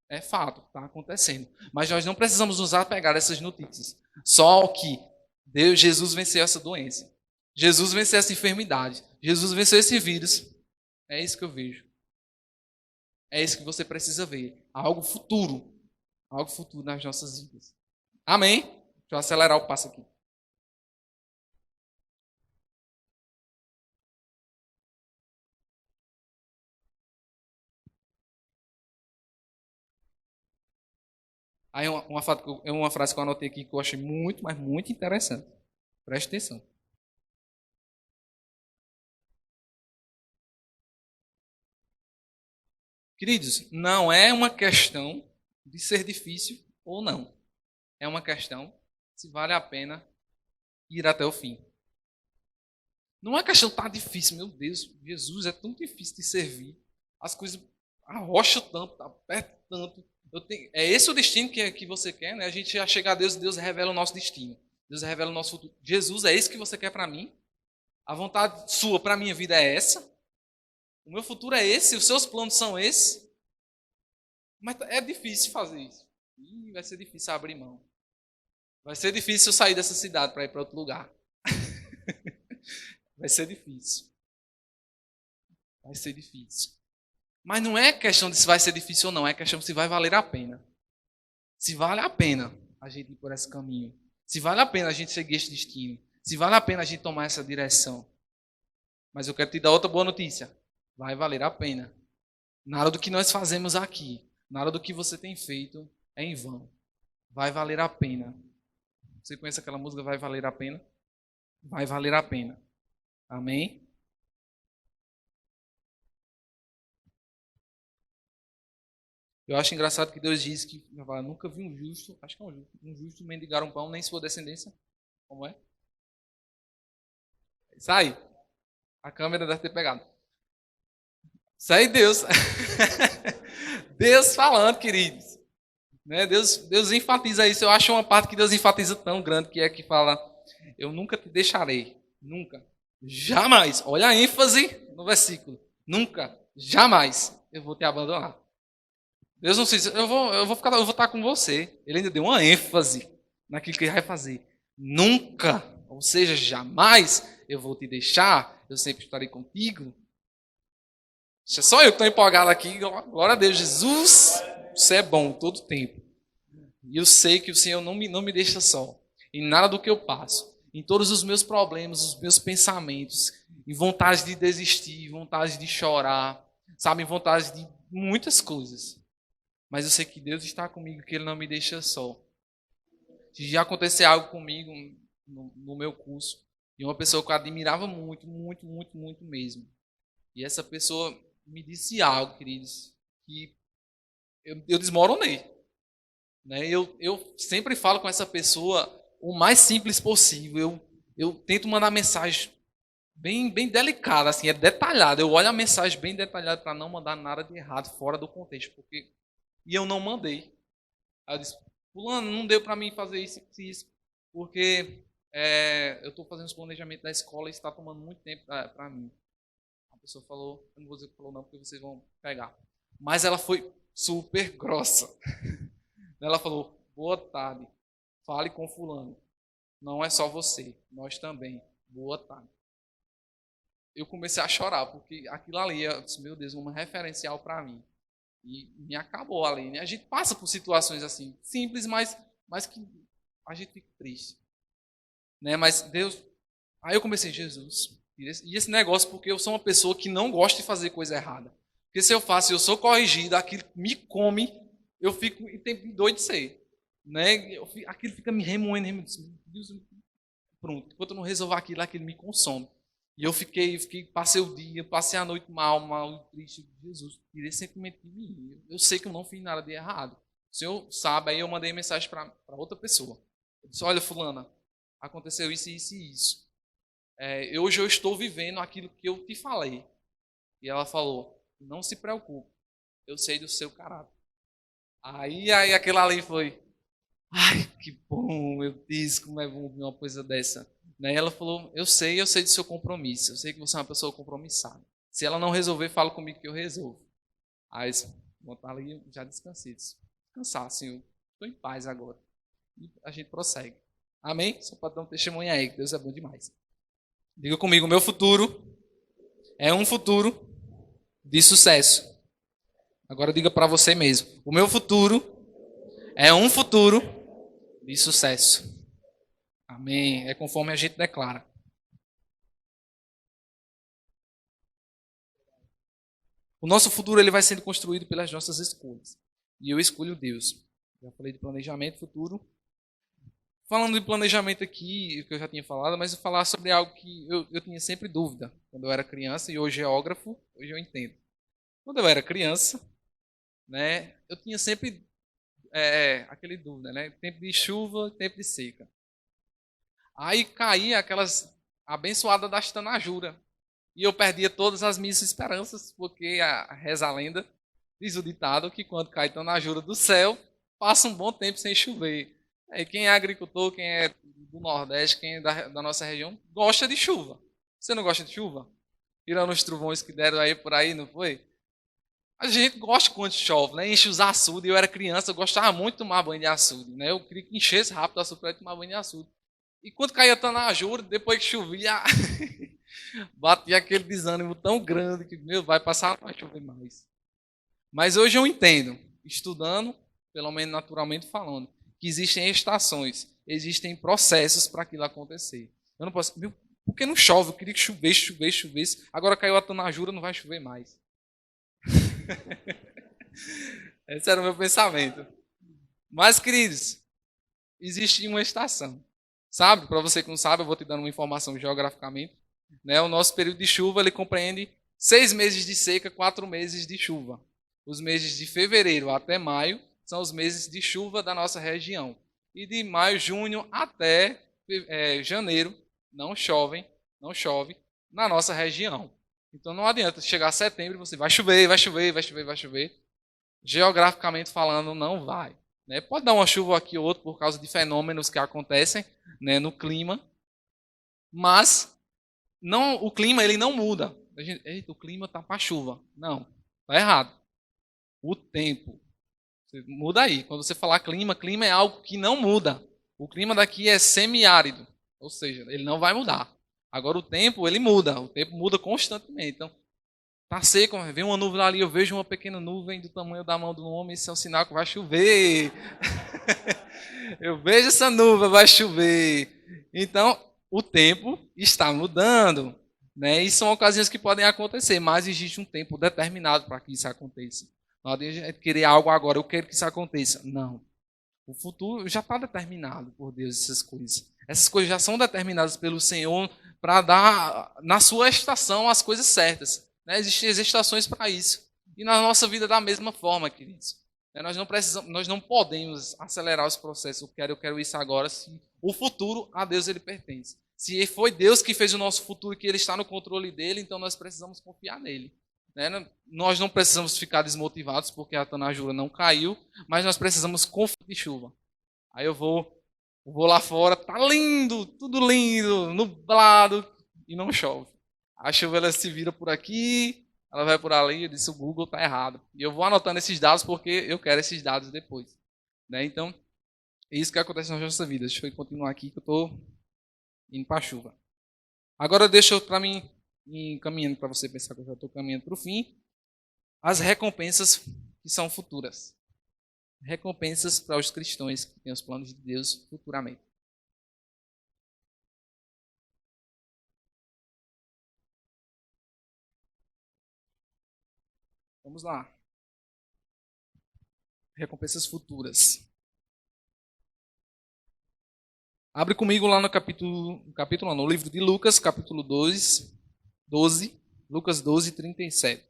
É fato, está acontecendo. Mas nós não precisamos nos apegar a essas notícias. Só que Jesus venceu essa doença. Jesus venceu essa enfermidade. Jesus venceu esse vírus. É isso que eu vejo. É isso que você precisa ver. Algo futuro. Algo futuro nas nossas vidas. Amém? Deixa eu acelerar o passo aqui. Aí uma frase que eu anotei aqui que eu achei muito, mas muito interessante. Preste atenção. Queridos, não é uma questão de ser difícil ou não. É uma questão se vale a pena ir até o fim. Não é questão tá difícil, meu Deus, Jesus é tão difícil de servir. As coisas arrocham tanto, apertam tanto. É esse o destino que você quer, né? A gente já chega a Deus e Deus revela o nosso destino. Deus revela o nosso futuro. Jesus, é isso que você quer para mim? A vontade sua para a minha vida é essa? O meu futuro é esse? Os seus planos são esses? Mas é difícil fazer isso. Ih, vai ser difícil abrir mão. Vai ser difícil eu sair dessa cidade para ir para outro lugar. Vai ser difícil. Vai ser difícil. Mas não é questão de se vai ser difícil ou não, é questão de se vai valer a pena. Se vale a pena a gente ir por esse caminho. Se vale a pena a gente seguir esse destino. Se vale a pena a gente tomar essa direção. Mas eu quero te dar outra boa notícia. Vai valer a pena. Nada do que nós fazemos aqui, nada do que você tem feito é em vão. Vai valer a pena. Você conhece aquela música Vai Valer a Pena? Vai valer a pena. Amém? Eu acho engraçado que Deus diz que nunca vi um justo, acho que é um justo mendigar um pão, nem sua descendência. Como é? Isso aí. A câmera deve ter pegado. Isso aí, Deus. Deus falando, queridos. Né? Deus enfatiza isso. Eu acho uma parte que Deus enfatiza tão grande que é que fala: eu nunca te deixarei. Nunca. Jamais. Olha a ênfase no versículo. Nunca. Jamais eu vou te abandonar. Deus não se diz, eu vou estar com você. Ele ainda deu uma ênfase naquilo que ele vai fazer. Nunca. Ou seja, jamais eu vou te deixar. Eu sempre estarei contigo. Isso é só eu que estou empolgado aqui. Glória a Deus, Jesus. Você é bom todo tempo. E eu sei que o Senhor não me deixa só. Em nada do que eu passo. Em todos os meus problemas, os meus pensamentos. Em vontade de desistir, vontade de chorar. Sabe, em vontade de muitas coisas. Mas eu sei que Deus está comigo, que Ele não me deixa só. Se já acontecer algo comigo no meu curso, e uma pessoa que eu admirava muito, muito, muito, muito mesmo. E essa pessoa me disse algo, queridos, que eu desmoronei. Né? Eu sempre falo com essa pessoa o mais simples possível. Eu tento mandar mensagem bem delicada, assim, é detalhada. Eu olho a mensagem bem detalhada para não mandar nada de errado fora do contexto, porque e eu não mandei. Aí eu disse, fulano, não deu para mim fazer isso, porque eu estou fazendo os planejamentos da escola e está tomando muito tempo para mim. A pessoa falou, eu não vou dizer que falou não, porque vocês vão pegar. Mas ela foi super grossa. Ela falou, boa tarde, fale com fulano. Não é só você, nós também. Boa tarde. Eu comecei a chorar, porque aquilo ali, eu disse, meu Deus, um referencial para mim. E me acabou ali, né? A gente passa por situações assim, simples, mas que a gente fica triste. Né? Mas Deus... Aí eu comecei, Jesus... E esse negócio, porque eu sou uma pessoa que não gosta de fazer coisa errada. Porque se eu faço, eu sou corrigido, aquilo me come, eu fico doido de ser. Né? Aquilo fica me remoendo. Deus, pronto, enquanto eu não resolver aquilo me consome. E eu passei o dia, passei a noite mal, triste. Jesus, tirei sentimento de mim. Eu sei que eu não fiz nada de errado. O Senhor sabe, aí eu mandei mensagem para outra pessoa. Eu disse, olha, fulana, aconteceu isso, isso e isso. Hoje eu estou vivendo aquilo que eu te falei. E ela falou, não se preocupe, eu sei do seu caráter. Aí aquela ali foi, ai, que bom, meu Deus, como é bom ouvir uma coisa dessa. Né? Ela falou, eu sei do seu compromisso, eu sei que você é uma pessoa compromissada. Se ela não resolver, fala comigo que eu resolvo. Aí, botar ali, já descansei. Descansar, Senhor, estou em paz agora. E a gente prossegue. Amém? Só para dar um testemunho aí, que Deus é bom demais. Diga comigo, meu futuro é um futuro de sucesso. Agora diga para você mesmo, o meu futuro é um futuro de sucesso. Amém. É conforme a gente declara. O nosso futuro ele vai sendo construído pelas nossas escolhas. E eu escolho Deus. Já falei de planejamento futuro. Falando de planejamento aqui, que eu já tinha falado, mas eu vou falar sobre algo que eu tinha sempre dúvida. Quando eu era criança e hoje geógrafo, hoje eu entendo. Quando eu era criança, né? Eu tinha sempre aquele dúvida, né? Tempo de chuva, tempo de seca. Aí caía aquelas abençoadas das tanajuras. E eu perdia todas as minhas esperanças, porque reza a lenda, diz o ditado, que quando cai tanajura do céu, passa um bom tempo sem chover. Aí quem é agricultor, quem é do Nordeste, quem é da nossa região, gosta de chuva. Você não gosta de chuva? Tirando os trovões que deram aí por aí, não foi? A gente gosta quando chove, né? Enche os açudes. Eu era criança, eu gostava muito de tomar banho de açude, né? Eu queria que enchesse rápido o açude para tomar banho de açude. E quando caía tanajura, depois que chovia, batia aquele desânimo tão grande que, meu, vai passar, não vai chover mais. Mas hoje eu entendo, estudando, pelo menos naturalmente falando, que existem estações, existem processos para aquilo acontecer. Eu não posso, meu, por que não chove? Eu queria que chovesse. Agora caiu a tanajura, não vai chover mais. Esse era o meu pensamento. Mas, queridos, existe uma estação. Sabe? Para você que não sabe, eu vou te dando uma informação geograficamente. Né? O nosso período de chuva ele compreende 6 meses de seca, 4 meses de chuva. Os meses de fevereiro até maio são os meses de chuva da nossa região. E de maio, junho até janeiro não chove na nossa região. Então não adianta chegar a setembro e você vai chover, vai chover, vai chover, vai chover. Geograficamente falando, não vai. Né? Pode dar uma chuva aqui ou outra por causa de fenômenos que acontecem, né, no clima, mas não, o clima ele não muda. Eita, o clima tá para chuva. Não, tá errado. O tempo. Você muda aí. Quando você falar clima, clima é algo que não muda. O clima daqui é semiárido, ou seja, ele não vai mudar. Agora o tempo, ele muda. O tempo muda constantemente. Então, tá seco, vem uma nuvem ali, eu vejo uma pequena nuvem do tamanho da mão do homem, isso é um sinal que vai chover. Eu vejo essa nuvem, vai chover. Então, o tempo está mudando. Né? E são ocasiões que podem acontecer, mas existe um tempo determinado para que isso aconteça. Não adianta querer algo agora, eu quero que isso aconteça. Não. O futuro já está determinado por Deus, essas coisas. Essas coisas já são determinadas pelo Senhor para dar na sua estação as coisas certas. Né? Existem as estações para isso. E na nossa vida da mesma forma, queridos. Nós não podemos acelerar os processos. Eu quero isso agora. Se o futuro a Deus ele pertence. Se foi Deus que fez o nosso futuro e que Ele está no controle dele, então nós precisamos confiar nele. Né? Nós não precisamos ficar desmotivados porque a tanajura não caiu, mas nós precisamos confiar de chuva. Aí eu vou lá fora, tá lindo, tudo lindo, nublado e não chove. A chuva ela se vira por aqui, ela vai por ali, eu disse o Google está errado. E eu vou anotando esses dados porque eu quero esses dados depois. Né? Então, é isso que acontece na nossa vida. Deixa eu continuar aqui que eu estou indo para a chuva. Agora deixa eu para mim ir caminhando para você pensar que eu já estou caminhando para o fim. As recompensas que são futuras. Recompensas para os cristãos que têm os planos de Deus futuramente. Vamos lá. Recompensas futuras. Abre comigo lá no capítulo no livro de Lucas, capítulo 12, Lucas 12, 37.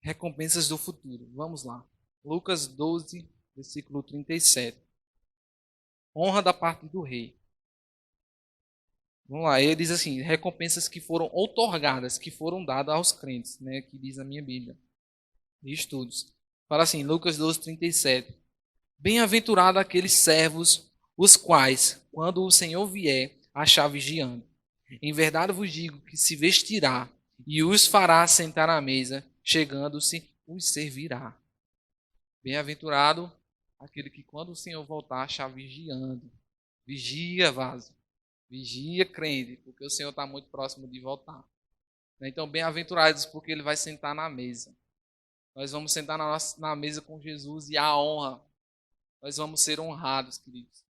Recompensas do futuro. Vamos lá. Lucas 12, versículo 37. Honra da parte do rei. Vamos lá, ele diz assim, recompensas que foram outorgadas, que foram dadas aos crentes, né, que diz a minha Bíblia, de estudos. Fala assim, Lucas 12, 37. Bem-aventurado aqueles servos, os quais, quando o Senhor vier, achar vigiando. Em verdade vos digo que se vestirá e os fará sentar à mesa, chegando-se, os servirá. Bem-aventurado aquele que, quando o Senhor voltar, achar vigiando. Vigia, vaso. Vigia, crente, porque o Senhor está muito próximo de voltar. Então, bem-aventurados, porque ele vai sentar na mesa. Nós vamos sentar na mesa com Jesus e a honra. Nós vamos ser honrados, queridos.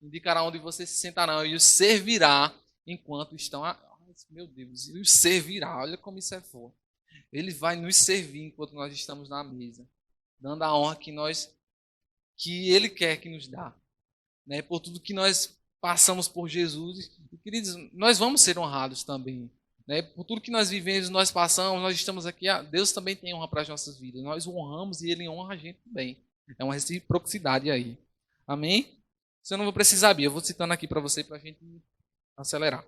indicará onde vocês se sentarão e os servirá enquanto estão. Meu Deus, e os servirá, olha como isso é forte. Ele vai nos servir enquanto nós estamos na mesa, dando a honra que Ele quer que nos dá, né? Por tudo que nós passamos por Jesus. E, queridos, nós vamos ser honrados também, né? Por tudo que nós vivemos, nós passamos, nós estamos aqui. Deus também tem honra para as nossas vidas. Nós o honramos e Ele honra a gente também. É uma reciprocidade aí. Amém? Você não vai precisar abrir. Eu vou citando aqui para você para a gente acelerar.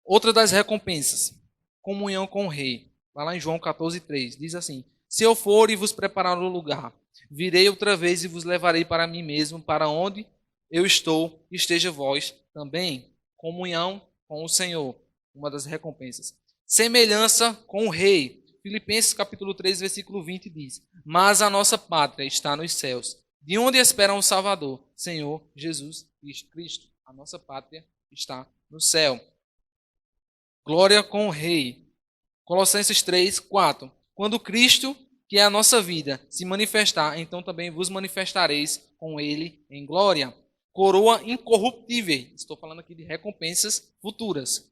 Outra das recompensas, comunhão com o rei. Vai lá em João 14:3. Diz assim: se eu for e vos preparar o lugar, virei outra vez e vos levarei para mim mesmo, para onde eu estou, esteja vós também. Comunhão com o Senhor, uma das recompensas. Semelhança com o rei. Filipenses capítulo 3, versículo 20 diz: mas a nossa pátria está nos céus, de onde esperam o Salvador, Senhor Jesus Cristo. A nossa pátria está no céu. Glória com o rei. Colossenses 3, 4. Quando Cristo, que é a nossa vida, se manifestar, então também vos manifestareis com ele em glória. Coroa incorruptível. Estou falando aqui de recompensas futuras.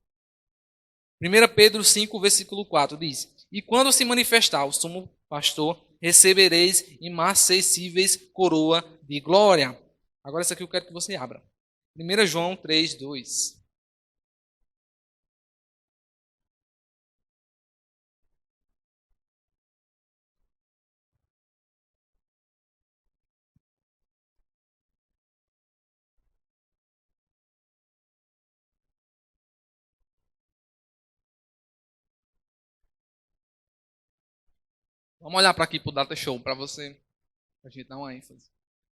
1 Pedro 5, versículo 4 diz: e quando se manifestar o sumo pastor, recebereis imarcessíveis coroa de glória. Agora isso aqui eu quero que você abra. 1 João 3, 2. Vamos olhar para aqui para o Data Show, para você, a gente dar uma ênfase.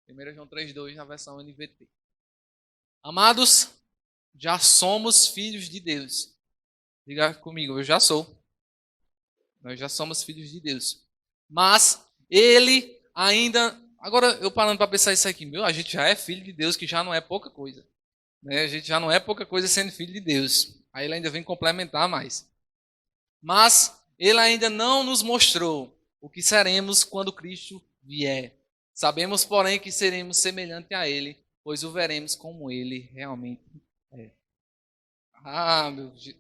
1 João 3,2 na versão NVT. Amados, já somos filhos de Deus. Diga comigo, eu já sou. Nós já somos filhos de Deus. Mas Ele ainda... Agora, eu parando para pensar isso aqui, a gente já é filho de Deus, que já não é pouca coisa. Né? A gente já não é pouca coisa sendo filho de Deus. Aí Ele ainda vem complementar mais. Mas Ele ainda não nos mostrou o que seremos quando Cristo vier. Sabemos, porém, que seremos semelhantes a Ele, pois o veremos como Ele realmente é. Ah, meu Deus.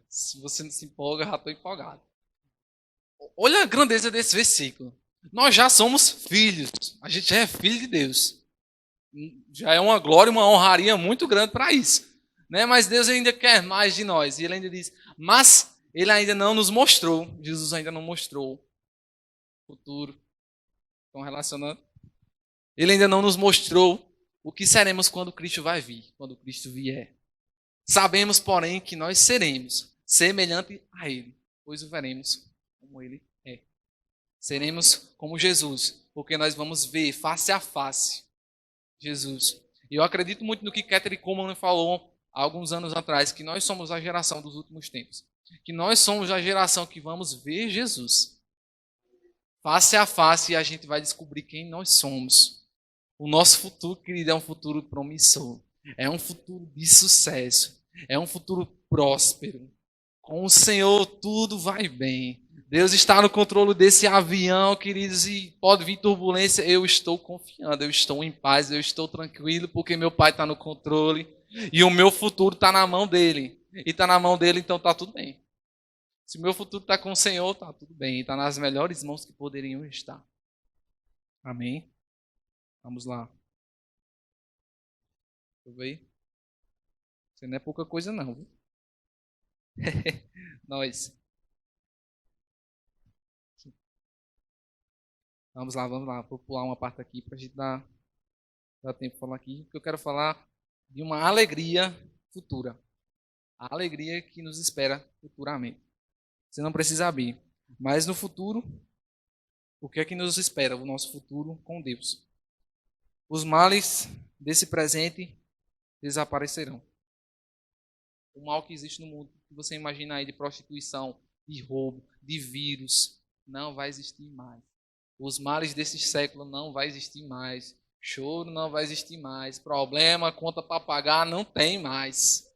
Se você não se empolga, já estou empolgado. Olha a grandeza desse versículo. Nós já somos filhos. A gente já é filho de Deus. Já é uma glória, uma honraria muito grande para isso. Né? Mas Deus ainda quer mais de nós. E Ele ainda diz, mas Ele ainda não nos mostrou. Jesus ainda não mostrou o futuro. Estão relacionando? Ele ainda não nos mostrou o que seremos quando Cristo vai vir, quando Cristo vier. Sabemos, porém, que nós seremos semelhante a Ele, pois o veremos como Ele é. Seremos como Jesus, porque nós vamos ver face a face Jesus. E eu acredito muito no que Katherine Kuhlman falou há alguns anos atrás, que nós somos a geração dos últimos tempos. Que nós somos a geração que vamos ver Jesus. Face a face, e a gente vai descobrir quem nós somos. O nosso futuro, querido, é um futuro promissor. É um futuro de sucesso. É um futuro próspero. Com o Senhor tudo vai bem. Deus está no controle desse avião, queridos, e pode vir turbulência. Eu estou confiando, eu estou em paz, eu estou tranquilo, porque meu Pai está no controle. E o meu futuro está na mão dele. E está na mão dele, então está tudo bem. Se o meu futuro está com o Senhor, está tudo bem. Está nas melhores mãos que poderiam estar. Amém? Vamos lá. Deixa eu ver. Isso não é pouca coisa não, viu? Nós. Vamos lá. Vou pular uma parte aqui para a gente dar tempo de falar aqui. Porque eu quero falar de uma alegria futura. A alegria que nos espera futuramente. Você não precisa abrir. Mas no futuro, o que é que nos espera? O nosso futuro com Deus. Os males desse presente desaparecerão. O mal que existe no mundo, que você imagina aí de prostituição, de roubo, de vírus, não vai existir mais. Os males desse século não vai existir mais. Choro não vai existir mais. Problema, conta para pagar, não tem mais.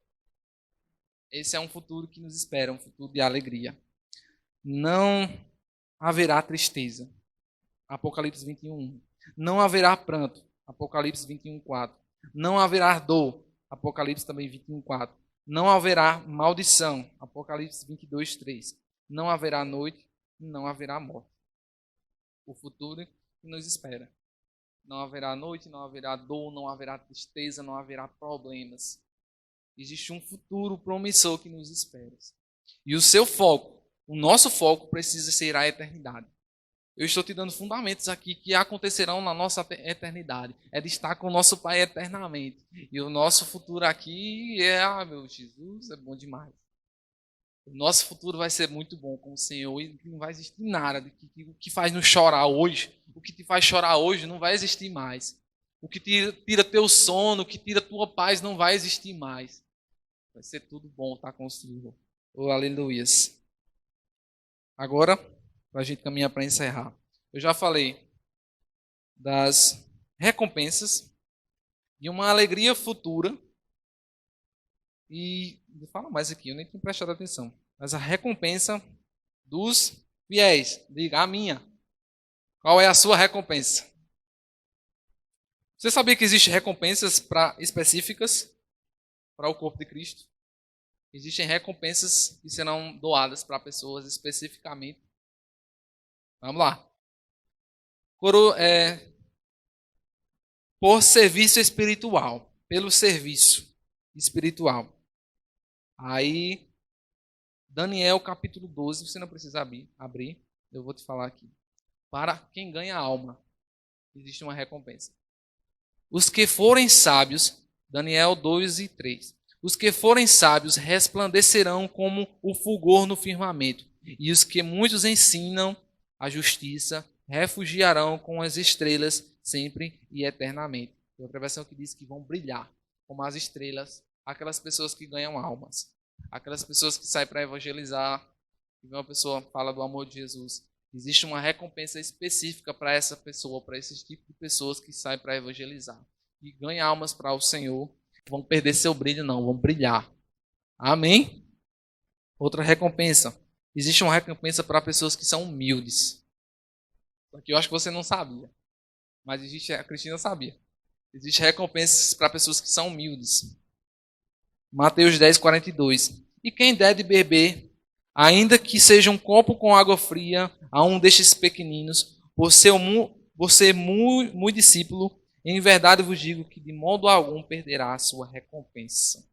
Esse é um futuro que nos espera, um futuro de alegria. Não haverá tristeza. Apocalipse 21. Não haverá pranto, Apocalipse 21:4. Não haverá dor, Apocalipse também 21:4. Não haverá maldição, Apocalipse 22:3. Não haverá noite, não haverá morte. O futuro que nos espera. Não haverá noite, não haverá dor, não haverá tristeza, não haverá problemas. Existe um futuro promissor que nos espera. E o seu foco, o nosso foco precisa ser a eternidade. Eu estou te dando fundamentos aqui que acontecerão na nossa eternidade. É de estar com o nosso Pai eternamente. E o nosso futuro aqui meu Jesus, é bom demais. O nosso futuro vai ser muito bom com o Senhor e não vai existir nada. O que faz nos chorar hoje, o que te faz chorar hoje não vai existir mais. O que tira teu sono, o que tira tua paz não vai existir mais. Vai ser tudo bom estar com o Senhor. Oh, aleluias. Agora, para a gente caminhar para encerrar. Eu já falei das recompensas de uma alegria futura. E fala mais aqui, eu nem tinha prestado atenção. Mas a recompensa dos fiéis. Diga, a minha. Qual é a sua recompensa? Você sabia que existem recompensas específicas para o corpo de Cristo? Existem recompensas que serão doadas para pessoas especificamente. Vamos lá. Por serviço espiritual. Pelo serviço espiritual. Aí, Daniel capítulo 12, você não precisa abrir, eu vou te falar aqui. Para quem ganha alma, existe uma recompensa. Os que forem sábios, Daniel 2:3. Os que forem sábios resplandecerão como o fulgor no firmamento, e os que muitos ensinam a justiça refugiarão com as estrelas sempre e eternamente. Tem outra versão que diz que vão brilhar como as estrelas, aquelas pessoas que ganham almas, aquelas pessoas que saem para evangelizar, e uma pessoa fala do amor de Jesus. Existe uma recompensa específica para essa pessoa, para esse tipo de pessoas que saem para evangelizar e ganham almas para o Senhor. Vão perder seu brilho, não, vão brilhar. Amém? Outra recompensa. Existe uma recompensa para pessoas que são humildes. Aqui eu acho que você não sabia, mas a Cristina sabia. Existe recompensas para pessoas que são humildes. Mateus 10:42. E quem der de beber, ainda que seja um copo com água fria, a um destes pequeninos, por ser muito discípulo, em verdade vos digo que de modo algum perderá a sua recompensa.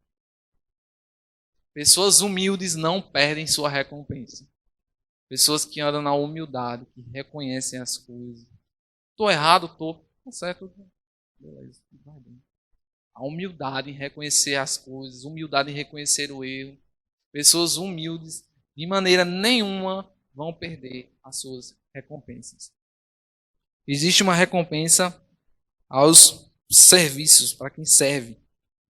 Pessoas humildes não perdem sua recompensa. Pessoas que andam na humildade, que reconhecem as coisas. Estou errado, estou. Tá certo. Beleza. A humildade em reconhecer as coisas, humildade em reconhecer o erro. Pessoas humildes, de maneira nenhuma, vão perder as suas recompensas. Existe uma recompensa aos serviços, para quem serve.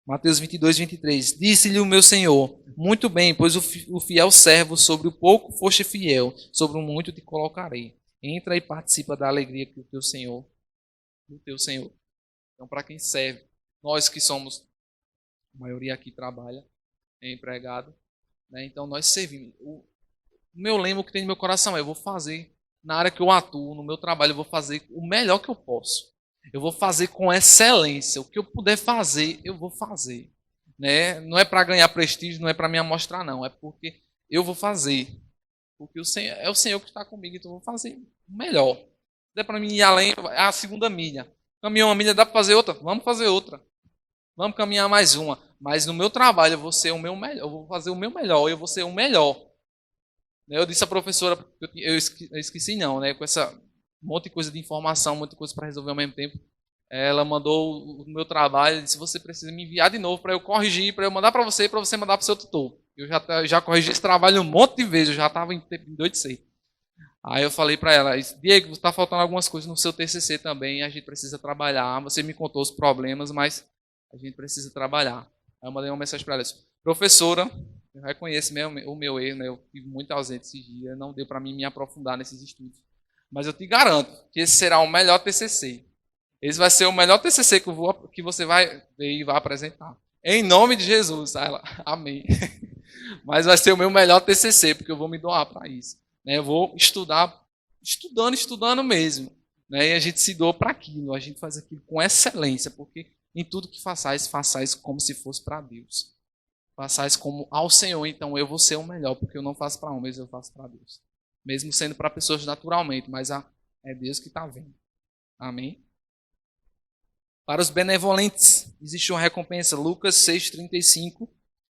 Mateus 22:23. Disse-lhe o meu Senhor, muito bem, pois o fiel servo, sobre o pouco foste fiel, sobre o muito te colocarei. Entra e participa da alegria que do teu Senhor. Então, para quem serve, nós que somos, a maioria aqui trabalha, é empregado, né? Então nós servimos. O meu lema que tem no meu coração é: eu vou fazer, na área que eu atuo, no meu trabalho, eu vou fazer o melhor que eu posso. Eu vou fazer com excelência. O que eu puder fazer, eu vou fazer. Né? Não é para ganhar prestígio, não é para me amostrar, não. É porque eu vou fazer. Porque é o Senhor que está comigo, então eu vou fazer o melhor. Se der para mim ir além, é a segunda milha. Caminhou uma milha, dá para fazer outra? Vamos fazer outra. Vamos caminhar mais uma. Mas no meu trabalho eu vou ser o meu melhor. Eu vou fazer o meu melhor. Eu vou ser o melhor. Eu disse à professora, eu esqueci não, né? Com essa um monte de coisa de informação, um monte de coisa para resolver ao mesmo tempo. Ela mandou o meu trabalho e disse: você precisa me enviar de novo para eu corrigir, para eu mandar para você mandar para o seu tutor. Eu já corrigi esse trabalho um monte de vezes, eu já estava em doido. Aí eu falei para ela: Diego, está faltando algumas coisas no seu TCC também, a gente precisa trabalhar. Você me contou os problemas, mas a gente precisa trabalhar. Aí eu mandei uma mensagem para ela: professora, eu reconheço o meu erro, né? Eu tive muito ausente esses dias, não deu para mim me aprofundar nesses estudos. Mas eu te garanto que esse será o melhor TCC. Esse vai ser o melhor TCC que você vai ver e vai apresentar. Em nome de Jesus. Ela, amém. Mas vai ser o meu melhor TCC, porque eu vou me doar para isso. Eu vou estudando mesmo. né? E a gente se doa para aquilo, a gente faz aquilo com excelência, porque em tudo que façais, façais como se fosse para Deus. Façais como ao Senhor, então eu vou ser o melhor, porque eu não faço para homens, eu faço para Deus. Mesmo sendo para pessoas naturalmente, mas é Deus que está vendo. Amém? Para os benevolentes, existe uma recompensa. Lucas 6,35.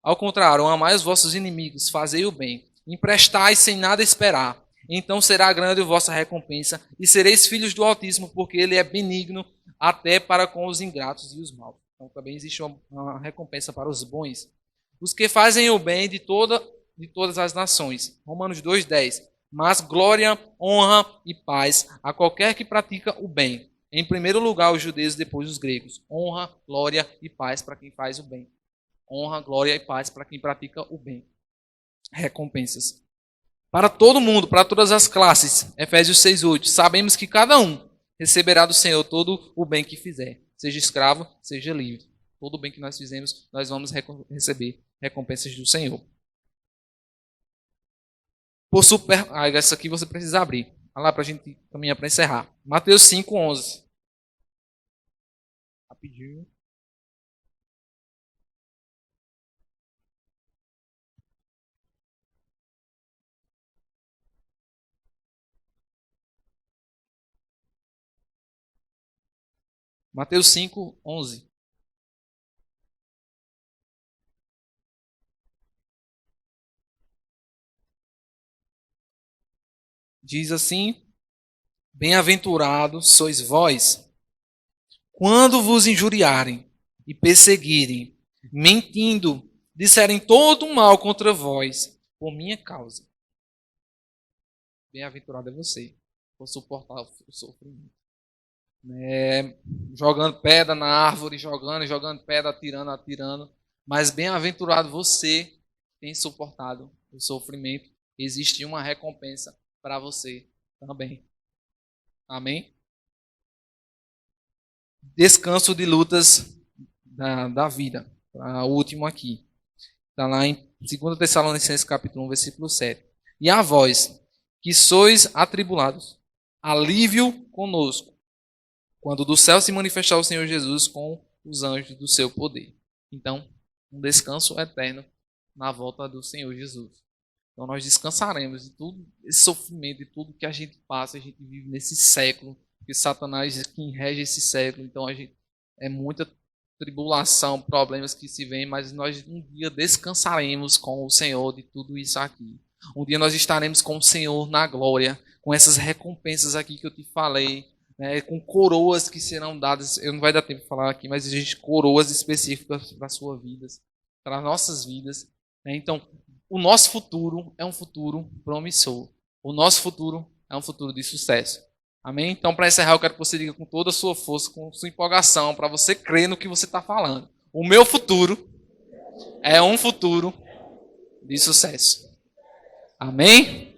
Ao contrário, amai os vossos inimigos, fazei o bem, emprestai sem nada esperar. Então será grande a vossa recompensa, e sereis filhos do Altíssimo, porque ele é benigno até para com os ingratos e os maus. Então também existe uma recompensa para os bons. Os que fazem o bem de todas as nações. Romanos 2,10. Mas glória, honra e paz a qualquer que pratica o bem. Em primeiro lugar os judeus, depois os gregos. Honra, glória e paz para quem faz o bem. Honra, glória e paz para quem pratica o bem. Recompensas. Para todo mundo, para todas as classes. Efésios 6,8. Sabemos que cada um receberá do Senhor todo o bem que fizer. Seja escravo, seja livre. Todo o bem que nós fizemos, nós vamos receber recompensas do Senhor. Essa aqui você precisa abrir. Olha lá para a gente caminhar para encerrar. Mateus 5,11. Rapidinho. Mateus 5,11. Diz assim: bem-aventurados sois vós, quando vos injuriarem e perseguirem, mentindo, disserem todo o mal contra vós, por minha causa. Bem-aventurado é você, por suportar o sofrimento. Jogando pedra na árvore, jogando pedra, atirando. Mas bem-aventurado você que tem suportado o sofrimento. Existe uma recompensa para você também. Amém? Descanso de lutas da vida. O último aqui. Está lá em 2 Tessalonicenses capítulo 1, versículo 7. E a vós, que sois atribulados, alívio conosco, quando do céu se manifestar o Senhor Jesus com os anjos do seu poder. Então, um descanso eterno na volta do Senhor Jesus. Então nós descansaremos de todo esse sofrimento, de tudo que a gente passa, a gente vive nesse século, que Satanás é quem rege esse século. Então é muita tribulação, problemas que se vêm, mas nós um dia descansaremos com o Senhor de tudo isso aqui. Um dia nós estaremos com o Senhor na glória, com essas recompensas aqui que eu te falei, né, com coroas que serão dadas. Eu não vai dar tempo de falar aqui, mas existem coroas específicas para a sua vida, para as nossas vidas. Né? Então, o nosso futuro é um futuro promissor. O nosso futuro é um futuro de sucesso. Amém? Então, para encerrar, eu quero que você diga com toda a sua força, com sua empolgação, para você crer no que você está falando. O meu futuro é um futuro de sucesso. Amém?